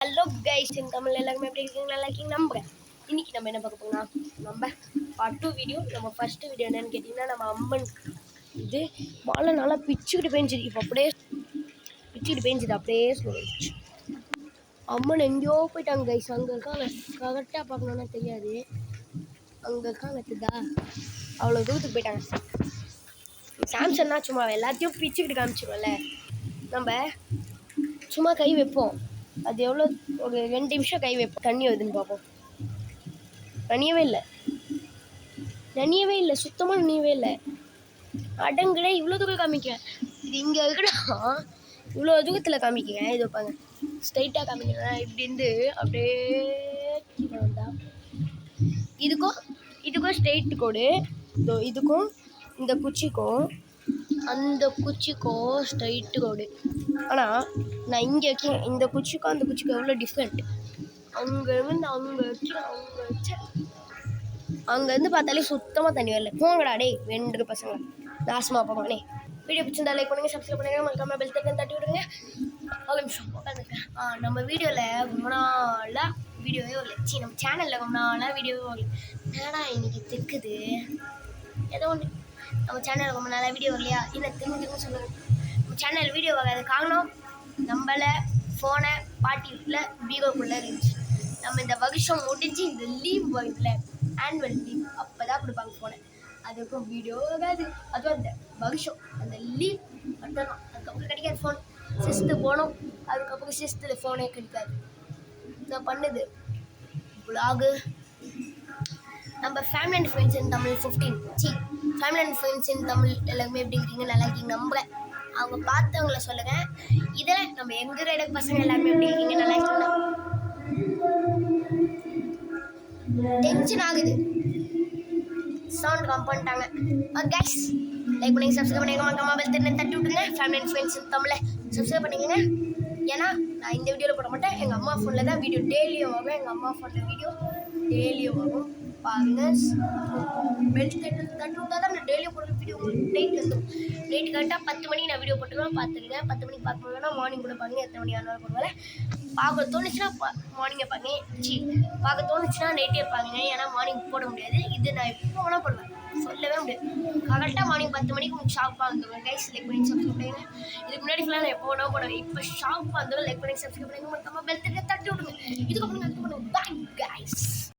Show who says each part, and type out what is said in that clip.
Speaker 1: Hello guys, என் தமிழ் எல்லாருமே எப்படி இருக்கீங்க? நல்லா இருக்கீங்க நம்புறேன். இன்னைக்கு நம்ம என்ன பார்க்க போறோம்னா, நம்ம பார்ட் 2 வீடியோ. நம்ம ஃபர்ஸ்ட் வீடியோ என்னன்னு கேட்டிங்கன்னா, நம்ம அம்மன் இது மழை நல்லா பிச்சுக்கிட்டு பேஞ்சுது. இப்போ அப்படியே பிச்சுக்கிட்டு பேஞ்சுது, அப்படியே சொல்லிடுச்சு. அம்மன் எங்கேயோ போயிட்டாங்க கைஸ். அங்கே இருக்காங்க, கரெக்டாக பார்க்கணுன்னா தெரியாது. அங்கே இருக்காங்க தெரியுதா, அவ்வளோ தூரத்துக்கு போயிட்டாங்க. சாம்சங்னா சும்மா எல்லாத்தையும் பிச்சுக்கிட்டு காமிச்சிடும்ல. நம்ம சும்மா கை வைப்போம், அது எவ்வளோ ஒரு 2 நிமிஷம் கை வைப்போம், தண்ணி வருதுன்னு பார்ப்போம். நனியவே இல்லை, சுத்தமாக நனியவே இல்லை. அடங்குடே இவ்வளோ தூரம் காமிக்கிறேன். இது இங்கே இருக்குடா, இவ்வளோ தூரத்தில் காமிக்கிறேன். இது வைப்பாங்க, ஸ்ட்ரைட்டாக காமிக்கிறேன். இப்படி இருந்து அப்படியே கீழே வந்தா இதுக்கும் ஸ்ட்ரெயிட் கோடு. இதோ இதுக்கும் இந்த குச்சிக்கும் அந்த குச்சிக்கும் ஸ்ட்ரைட்டு கோடு. ஆனால் நான் இங்கே வைக்கேன், இந்த குச்சிக்கும் அந்த குச்சிக்கும் எவ்வளோ டிஃப்ரெண்ட். அங்கேருந்து அங்கேருந்து பார்த்தாலே சுத்தமாக தண்ணி வரல. போங்கடா டே வெண்டு பசங்க, நாசமாக போவானே. வீடியோ பிடிச்சிருந்தா லைக் பண்ணுங்கள், சப்ஸ்கிரைப் பண்ணுங்கள், மறக்காம பெல் தட்டி தட்டி விடுங்க. ஒரு நிமிஷம் உட்காந்துருக்கேன். நம்ம வீடியோவில் ரொம்ப நாளாக வீடியோவே வரல. நம்ம சேனலில் ரொம்ப நாளாக வீடியோவே வரல. ஏன்னா இன்னைக்கு திக்குது ஏதோ ஒன்று. நம்ம சேனலில் ரொம்ப நாளாக வீடியோ வரலையா? இல்லை திரும்ப சொல்லுங்கள். நம்ம சேனல் வீடியோ வராது காரணம், நம்மளை ஃபோனை பாட்டி வீட்டில் பீரோக்குள்ளே இருந்துச்சு. நம்ம இந்த வருஷம் முடிஞ்சு இந்த லீவ் வருதுல, ஆனுவல் லீவ், அப்போ தான் கொடுப்பாங்க ஃபோனை. அதுக்கும் வீடியோ வராது. அதுவும் அந்த வருஷம் அந்த லீவ் மட்டும்தான். அதுக்கப்புறம் கிடைக்காது ஃபோன். 6th போனோம், அதுக்கப்புறம் 6th ஃபோனே கிடைக்காது. நான் பண்ணுது விலாகு. நம்ம family and friends in Tamil 15 family and friends in Tamil எல்லாருமே எப்படி இருக்கீங்க? நல்லா இருக்கீங்க நம்புறேன். அவங்க பார்த்தவங்கள சொல்லுங்கள். இதில் நம்ம எங்கள் ரைடர் பசங்க எல்லாருமே எப்படி இருக்கீங்க? நல்லா இருக்கீங்களா? டென்ஷன் ஆகுது, சவுண்ட் கம் பண்ணிட்டாங்க. கேஸ் லைக் பண்ணி சப்ஸ்கிரைப் பண்ணிங்க, மறக்காம பெல் தட்டி விட்டுருங்க. ஃபேமிலி அண்ட் ஃப்ரெண்ட்ஸ் தமிழை சப்ஸ்கிரைப் பண்ணிக்கங்க. ஏன்னா நான் இந்த வீடியோவில் போட மாட்டேன், எங்கள் அம்மா ஃபோனில் தான் வீடியோ டெய்லியும் வரும். எங்கள் அம்மா ஃபோனில் வீடியோ டெய்லியும் வரும். பாருங்க, பெல் தட்டி விட்டா தான் நான் டெய்லியும் போடுற வீடியோ உங்களுக்கு நைட் வந்துடும். நைட்டு கரெக்டாக 10 மணிக்கு நான் வீடியோ போட்டுருவேன். பார்த்துருங்க. 10 மணிக்கு பார்க்க முடியலன்னா மார்னிங் கூட பாருங்க. எத்தனை மணி ஆனாலும் போடுவேன். பார்க்க தோணுச்சுன்னா மார்னிங்கை பாருங்க. பார்க்க தோணுச்சுன்னா நைட்டே பாருங்க. ஏன்னா மார்னிங் போட முடியாது. இது நான் எப்போ வேணால் போடுவேன், சொல்லவே முடியாது. கரெக்டாக மார்னிங் 10 மணிக்கு உங்களுக்கு ஷார்ப்பாக வந்துடுவேன். கைஸ் லைக் பண்ணி சப்ஸ்கிரைப் பண்ணுங்க. இதுக்கு முன்னாடி ஃபுல்லாக நான் எப்போ வேணால் போடுவேன். இப்போ ஷார்ப்பாக வந்துடும். லைக் பண்ணி சப்ஸ்கிரைப் பண்ணுங்க, மறக்காம பெல் தட்டி விடுங்க. இதுக்கப்புறம் பண்ணுங்க. Bye guys.